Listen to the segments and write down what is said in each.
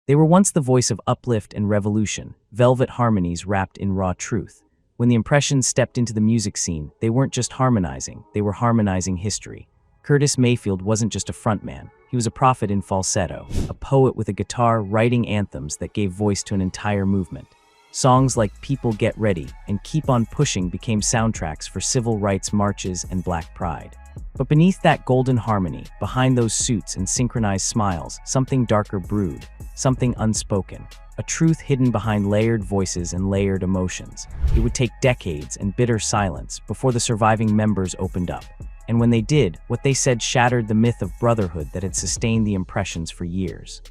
They were once the voice of uplift and revolution, velvet harmonies wrapped in raw truth. When the Impressions stepped into the music scene, they weren't just harmonizing, they were harmonizing history. Curtis Mayfield wasn't just a frontman, he was a prophet in falsetto, a poet with a guitar writing anthems that gave voice to an entire movement. Songs like People Get Ready and Keep On Pushing became soundtracks for civil rights marches and Black pride. But beneath that golden harmony, behind those suits and synchronized smiles, something darker brewed, something unspoken, a truth hidden behind layered voices and layered emotions. It would take decades and bitter silence before the surviving members opened up. And when they did, what they said shattered the myth of brotherhood that had sustained the Impressions for years.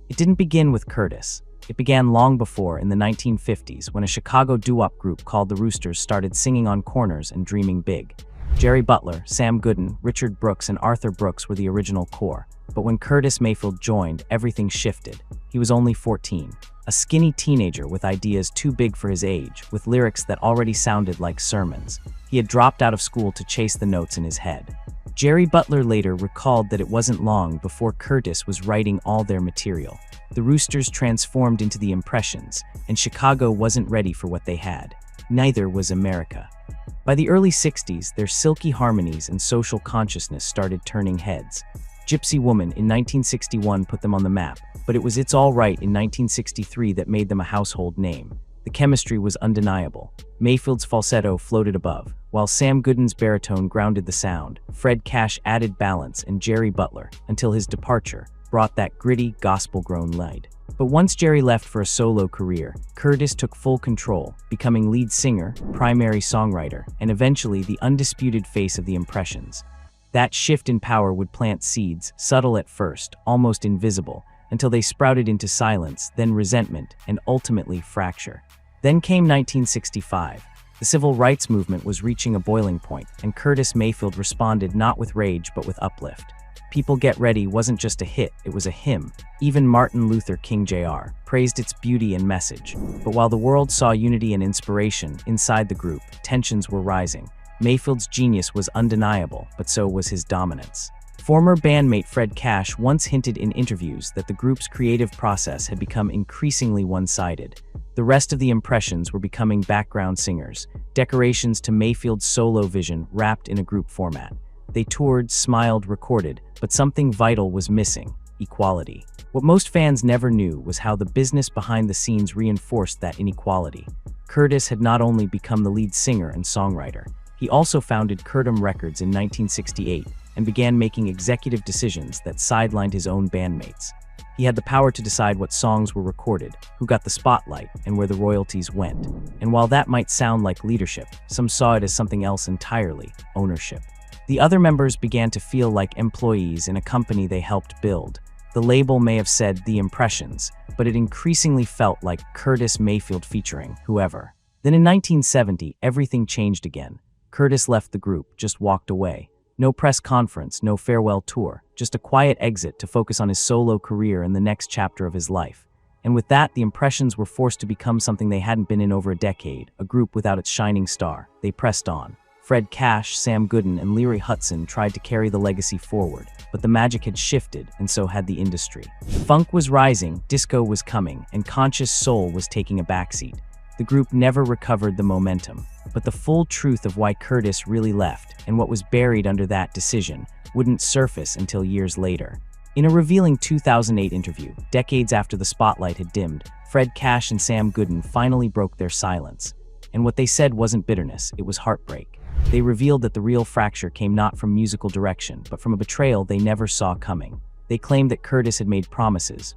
It didn't begin with Curtis. It began long before, in the 1950s, when a Chicago doo-wop group called the Roosters started singing on corners and dreaming big. Jerry Butler, Sam Gooden, Richard Brooks, and Arthur Brooks were the original core. But when Curtis Mayfield joined, everything shifted. He was only 14, a skinny teenager with ideas too big for his age, with lyrics that already sounded like sermons. He had dropped out of school to chase the notes in his head. Jerry Butler later recalled that it wasn't long before Curtis was writing all their material. The Roosters transformed into the Impressions, and Chicago wasn't ready for what they had. Neither was America. By the early 60s, their silky harmonies and social consciousness started turning heads. Gypsy Woman in 1961 put them on the map, but it was It's All Right in 1963 that made them a household name. The chemistry was undeniable. Mayfield's falsetto floated above, while Sam Gooden's baritone grounded the sound. Fred Cash added balance, and Jerry Butler, until his departure, brought that gritty, gospel-grown light. But once Jerry left for a solo career, Curtis took full control, becoming lead singer, primary songwriter, and eventually the undisputed face of the Impressions. That shift in power would plant seeds, subtle at first, almost invisible, until they sprouted into silence, then resentment, and ultimately fracture. Then came 1965. The civil rights movement was reaching a boiling point, and Curtis Mayfield responded not with rage but with uplift. People Get Ready wasn't just a hit, it was a hymn. Even Martin Luther King Jr. praised its beauty and message. But while the world saw unity and inspiration, inside the group, tensions were rising. Mayfield's genius was undeniable, but so was his dominance. Former bandmate Fred Cash once hinted in interviews that the group's creative process had become increasingly one-sided. The rest of the Impressions were becoming background singers, decorations to Mayfield's solo vision wrapped in a group format. They toured, smiled, recorded, but something vital was missing: equality. What most fans never knew was how the business behind the scenes reinforced that inequality. Curtis had not only become the lead singer and songwriter, he also founded Curtom Records in 1968 and began making executive decisions that sidelined his own bandmates. He had the power to decide what songs were recorded, who got the spotlight, and where the royalties went. And while that might sound like leadership, some saw it as something else entirely: ownership. The other members began to feel like employees in a company they helped build. The label may have said The Impressions, but it increasingly felt like Curtis Mayfield featuring whoever. Then in 1970, everything changed again. Curtis left the group, just walked away. No press conference, no farewell tour, just a quiet exit to focus on his solo career and the next chapter of his life. And with that, the Impressions were forced to become something they hadn't been in over a decade, a group without its shining star. They pressed on. Fred Cash, Sam Gooden, and Leary Hudson tried to carry the legacy forward, but the magic had shifted, and so had the industry. Funk was rising, disco was coming, and conscious soul was taking a backseat. The group never recovered the momentum, but the full truth of why Curtis really left, and what was buried under that decision, wouldn't surface until years later. In a revealing 2008 interview, decades after the spotlight had dimmed, Fred Cash and Sam Gooden finally broke their silence. And what they said wasn't bitterness, it was heartbreak. They revealed that the real fracture came not from musical direction, but from a betrayal they never saw coming. They claimed that Curtis had made promises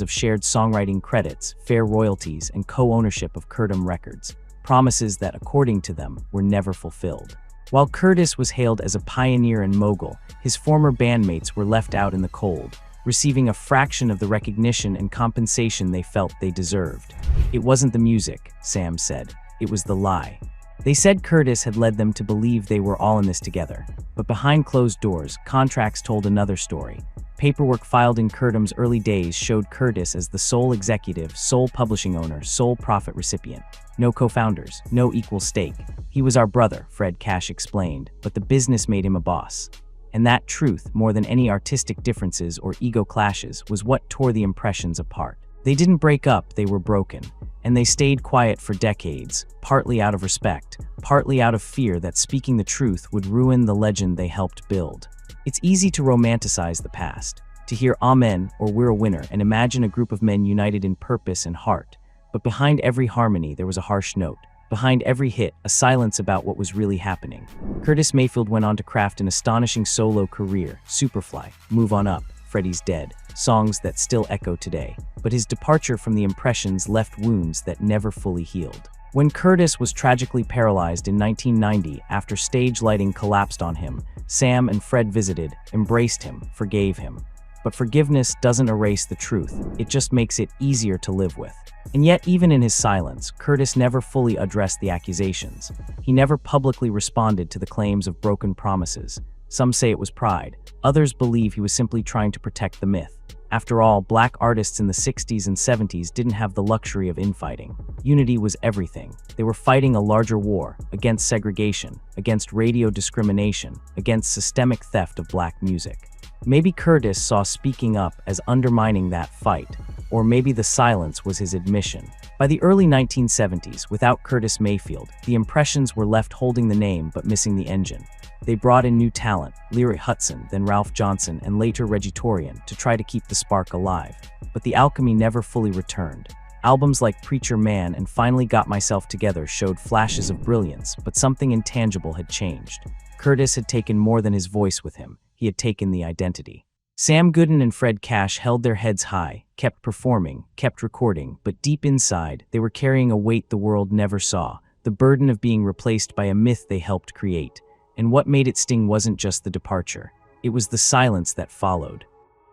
of shared songwriting credits, fair royalties, and co-ownership of Curtom Records. Promises that, according to them, were never fulfilled. While Curtis was hailed as a pioneer and mogul, his former bandmates were left out in the cold, receiving a fraction of the recognition and compensation they felt they deserved. It wasn't the music, Sam said. It was the lie. They said Curtis had led them to believe they were all in this together. But behind closed doors, contracts told another story. Paperwork filed in Curtom's early days showed Curtis as the sole executive, sole publishing owner, sole profit recipient. No co-founders, no equal stake. He was our brother, Fred Cash explained, but the business made him a boss. And that truth, more than any artistic differences or ego clashes, was what tore the Impressions apart. They didn't break up, they were broken. And they stayed quiet for decades, partly out of respect, partly out of fear that speaking the truth would ruin the legend they helped build. It's easy to romanticize the past, to hear "Amen" or "We're a winner" and imagine a group of men united in purpose and heart. But behind every harmony there was a harsh note. Behind every hit, a silence about what was really happening. Curtis Mayfield went on to craft an astonishing solo career: Superfly, Move On Up, Freddie's Dead, songs that still echo today. But his departure from the Impressions left wounds that never fully healed. When Curtis was tragically paralyzed in 1990 after stage lighting collapsed on him, Sam and Fred visited, embraced him, forgave him. But forgiveness doesn't erase the truth, it just makes it easier to live with. And yet, even in his silence, Curtis never fully addressed the accusations. He never publicly responded to the claims of broken promises. Some say it was pride. Others believe he was simply trying to protect the myth. After all, black artists in the 60s and 70s didn't have the luxury of infighting. Unity was everything. They were fighting a larger war, against segregation, against radio discrimination, against systemic theft of black music. Maybe Curtis saw speaking up as undermining that fight, or maybe the silence was his admission. By the early 1970s, without Curtis Mayfield, the Impressions were left holding the name but missing the engine. They brought in new talent, Lyric Hudson, then Ralph Johnson, and later Reggie Torian, to try to keep the spark alive. But the alchemy never fully returned. Albums like Preacher Man and Finally Got Myself Together showed flashes of brilliance, but something intangible had changed. Curtis had taken more than his voice with him. He had taken the identity. Sam Gooden and Fred Cash held their heads high, kept performing, kept recording, but deep inside, they were carrying a weight the world never saw, the burden of being replaced by a myth they helped create. And what made it sting wasn't just the departure. It was the silence that followed.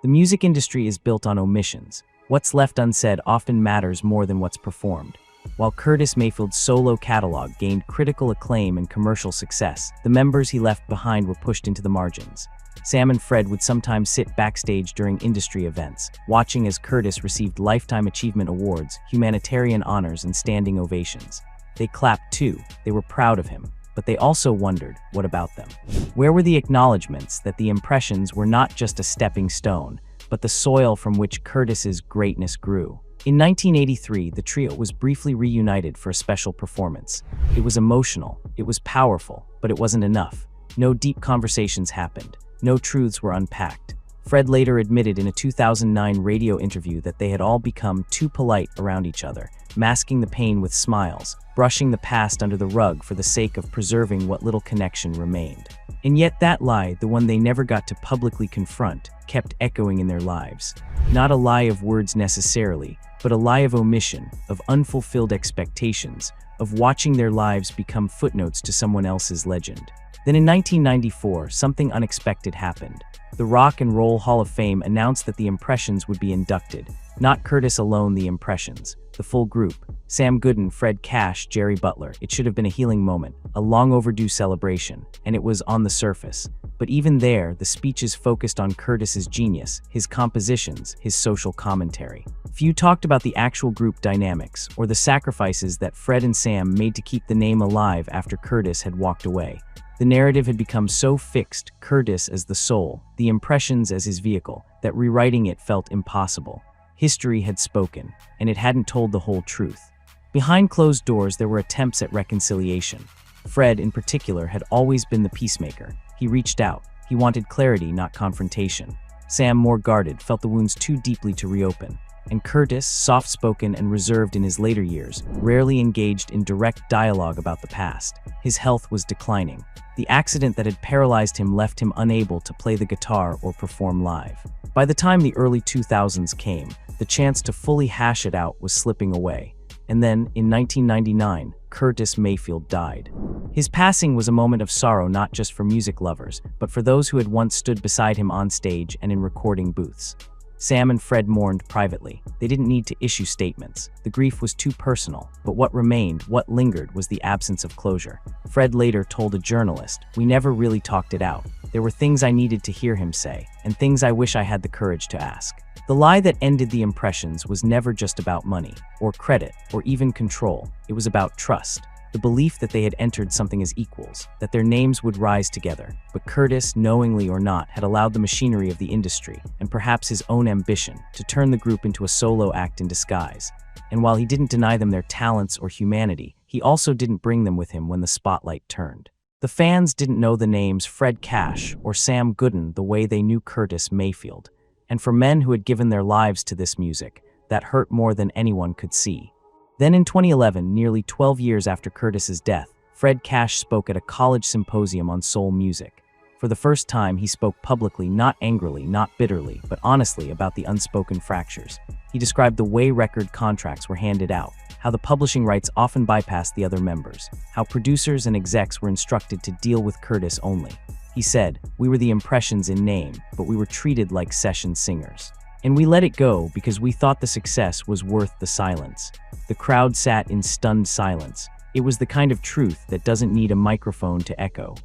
The music industry is built on omissions. What's left unsaid often matters more than what's performed. While Curtis Mayfield's solo catalog gained critical acclaim and commercial success, the members he left behind were pushed into the margins. Sam and Fred would sometimes sit backstage during industry events, watching as Curtis received Lifetime Achievement Awards, humanitarian honors, and standing ovations. They clapped too. They were proud of him. But they also wondered, what about them? Where were the acknowledgments that the Impressions were not just a stepping stone, but the soil from which Curtis's greatness grew? In 1983, the trio was briefly reunited for a special performance. It was emotional, it was powerful, but it wasn't enough. No deep conversations happened. No truths were unpacked. Fred later admitted in a 2009 radio interview that they had all become too polite around each other, masking the pain with smiles, brushing the past under the rug for the sake of preserving what little connection remained. And yet that lie, the one they never got to publicly confront, kept echoing in their lives. Not a lie of words necessarily, but a lie of omission, of unfulfilled expectations, of watching their lives become footnotes to someone else's legend. Then in 1994, something unexpected happened. The Rock and Roll Hall of Fame announced that the Impressions would be inducted. Not Curtis alone, the Impressions. The full group. Sam Gooden, Fred Cash, Jerry Butler. It should have been a healing moment, a long overdue celebration, and it was on the surface. But even there, the speeches focused on Curtis's genius, his compositions, his social commentary. Few talked about the actual group dynamics, or the sacrifices that Fred and Sam made to keep the name alive after Curtis had walked away. The narrative had become so fixed, Curtis as the soul, the Impressions as his vehicle, that rewriting it felt impossible. History had spoken, and it hadn't told the whole truth. Behind closed doors, there were attempts at reconciliation. Fred, in particular, had always been the peacemaker. He reached out. He wanted clarity, not confrontation. Sam, more guarded, felt the wounds too deeply to reopen. And Curtis, soft-spoken and reserved in his later years, rarely engaged in direct dialogue about the past. His health was declining. The accident that had paralyzed him left him unable to play the guitar or perform live. By the time the early 2000s came, the chance to fully hash it out was slipping away. And then, in 1999, Curtis Mayfield died. His passing was a moment of sorrow not just for music lovers, but for those who had once stood beside him on stage and in recording booths. Sam and Fred mourned privately. They didn't need to issue statements. The grief was too personal, but what remained, what lingered, was the absence of closure. Fred later told a journalist, "We never really talked it out. There were things I needed to hear him say, and things I wish I had the courage to ask." The lie that ended the Impressions was never just about money, or credit, or even control. It was about trust. the belief that they had entered something as equals, that their names would rise together. But Curtis, knowingly or not, had allowed the machinery of the industry, and perhaps his own ambition, to turn the group into a solo act in disguise. And while he didn't deny them their talents or humanity, he also didn't bring them with him when the spotlight turned. The fans didn't know the names Fred Cash or Sam Gooden the way they knew Curtis Mayfield. And for men who had given their lives to this music, that hurt more than anyone could see. Then in 2011, nearly 12 years after Curtis's death, Fred Cash spoke at a college symposium on soul music. For the first time, he spoke publicly, not angrily, not bitterly, but honestly about the unspoken fractures. He described the way record contracts were handed out, how the publishing rights often bypassed the other members, how producers and execs were instructed to deal with Curtis only. He said, "We were the Impressions in name, but we were treated like session singers. And we let it go because we thought the success was worth the silence." The crowd sat in stunned silence. It was the kind of truth that doesn't need a microphone to echo.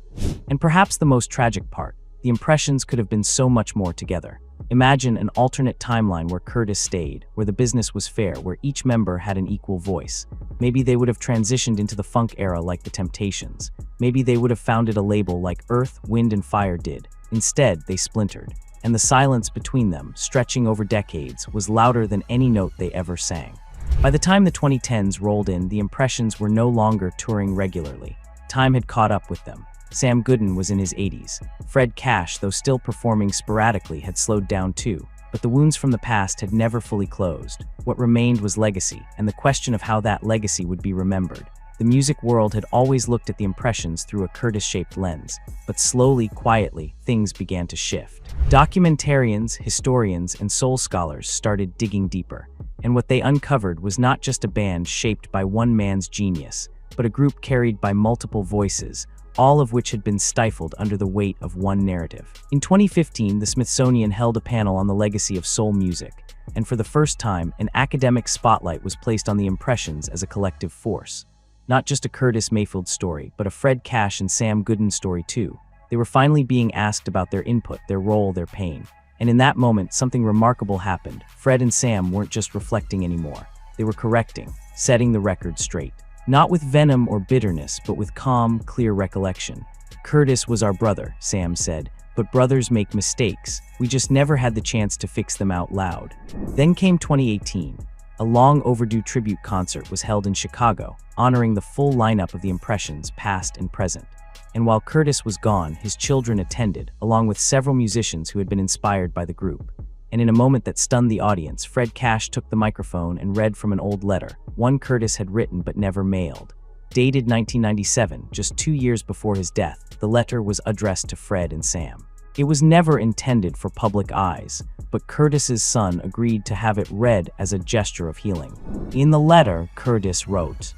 And perhaps the most tragic part, the Impressions could have been so much more together. Imagine an alternate timeline where Curtis stayed, where the business was fair, where each member had an equal voice. Maybe they would have transitioned into the funk era like the Temptations. Maybe they would have founded a label like Earth, Wind and Fire did. Instead, they splintered. And the silence between them, stretching over decades, was louder than any note they ever sang. By the time the 2010s rolled in, the Impressions were no longer touring regularly. Time had caught up with them. Sam Gooden was in his 80s. Fred Cash, though still performing sporadically, had slowed down too. But the wounds from the past had never fully closed. What remained was legacy, and the question of how that legacy would be remembered. The music world had always looked at the Impressions through a Curtis-shaped lens, but slowly, quietly, things began to shift. Documentarians, historians, and soul scholars started digging deeper, and what they uncovered was not just a band shaped by one man's genius, but a group carried by multiple voices, all of which had been stifled under the weight of one narrative. In 2015, the Smithsonian held a panel on the legacy of soul music, and for the first time, an academic spotlight was placed on the Impressions as a collective force. Not just a Curtis Mayfield story, but a Fred Cash and Sam Gooden story too. They were finally being asked about their input, their role, their pain. And in that moment, something remarkable happened. Fred and Sam weren't just reflecting anymore. They were correcting, setting the record straight. Not with venom or bitterness, but with calm, clear recollection. "Curtis was our brother," Sam said, "but brothers make mistakes. We just never had the chance to fix them out loud." Then came 2018. A long overdue tribute concert was held in Chicago, honoring the full lineup of the Impressions, past and present. And while Curtis was gone, his children attended, along with several musicians who had been inspired by the group. And in a moment that stunned the audience, Fred Cash took the microphone and read from an old letter, one Curtis had written but never mailed. Dated 1997, just 2 years before his death, the letter was addressed to Fred and Sam. It was never intended for public eyes, but Curtis's son agreed to have it read as a gesture of healing. In the letter, Curtis wrote,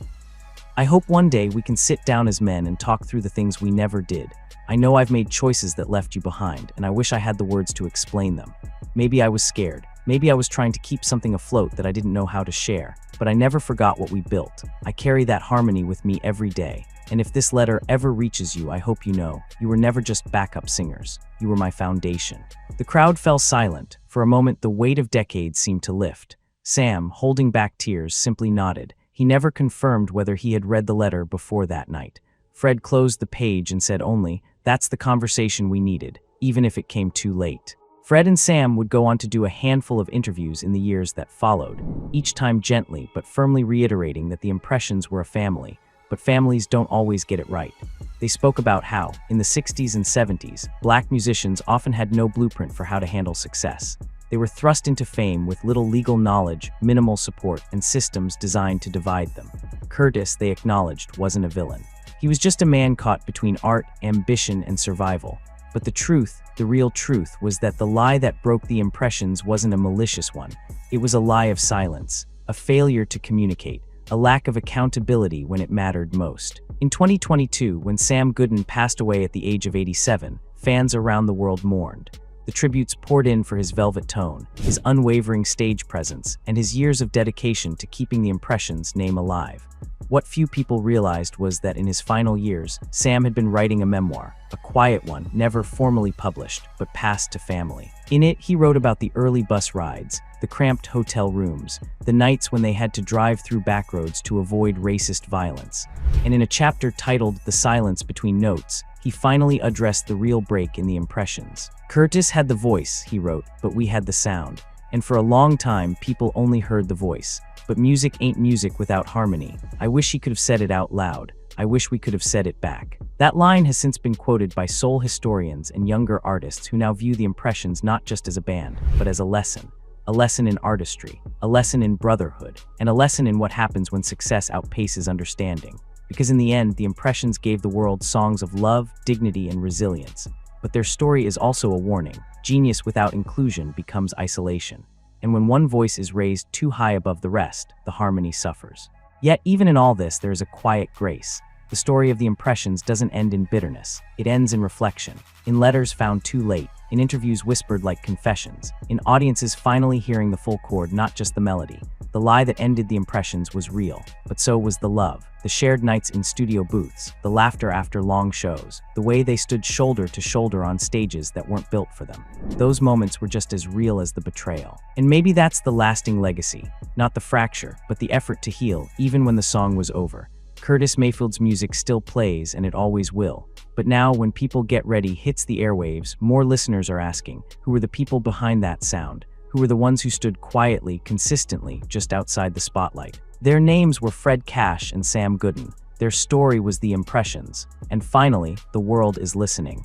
"I hope one day we can sit down as men and talk through the things we never did. I know I've made choices that left you behind, and I wish I had the words to explain them. Maybe I was scared. Maybe I was trying to keep something afloat that I didn't know how to share. But I never forgot what we built. I carry that harmony with me every day. And if this letter ever reaches you, I hope you know, you were never just backup singers. You were my foundation." The crowd fell silent. For a moment, the weight of decades seemed to lift. Sam, holding back tears, simply nodded. He never confirmed whether he had read the letter before that night. Fred closed the page and said only, "That's the conversation we needed, even if it came too late." Fred and Sam would go on to do a handful of interviews in the years that followed, each time gently but firmly reiterating that the Impressions were a family, but families don't always get it right. They spoke about how, in the 60s and 70s, black musicians often had no blueprint for how to handle success. They were thrust into fame with little legal knowledge, minimal support, and systems designed to divide them. Curtis, they acknowledged, wasn't a villain. He was just a man caught between art, ambition, and survival. But the truth, the real truth, was that the lie that broke the Impressions wasn't a malicious one. It was a lie of silence, a failure to communicate, a lack of accountability when it mattered most. In 2022, when Sam Gooden passed away at the age of 87, fans around the world mourned. The tributes poured in for his velvet tone, his unwavering stage presence, and his years of dedication to keeping the Impressions' name alive. What few people realized was that in his final years, Sam had been writing a memoir, a quiet one, never formally published, but passed to family. In it, he wrote about the early bus rides, the cramped hotel rooms, the nights when they had to drive through backroads to avoid racist violence. And in a chapter titled The Silence Between Notes, he finally addressed the real break in the impressions. Curtis had the voice, he wrote, but we had the sound. And for a long time, people only heard the voice. But music ain't music without harmony. I wish he could have said it out loud. I wish we could have said it back. That line has since been quoted by soul historians and younger artists who now view the Impressions not just as a band, but as a lesson. A lesson in artistry, a lesson in brotherhood, and a lesson in what happens when success outpaces understanding. Because in the end, the Impressions gave the world songs of love, dignity, and resilience. But their story is also a warning. Genius without inclusion becomes isolation. And when one voice is raised too high above the rest, the harmony suffers. Yet, even in all this, there is a quiet grace. The story of the Impressions doesn't end in bitterness. It ends in reflection, in letters found too late, in interviews whispered like confessions, in audiences finally hearing the full chord, not just the melody. The lie that ended the Impressions was real, but so was the love, the shared nights in studio booths, the laughter after long shows, the way they stood shoulder to shoulder on stages that weren't built for them. Those moments were just as real as the betrayal. And maybe that's the lasting legacy, not the fracture, but the effort to heal, even when the song was over. Curtis Mayfield's music still plays, and it always will. But now, when People Get Ready hits the airwaves, more listeners are asking, who were the people behind that sound? Who were the ones who stood quietly, consistently, just outside the spotlight? Their names were Fred Cash and Sam Gooden. Their story was the Impressions. And finally, the world is listening.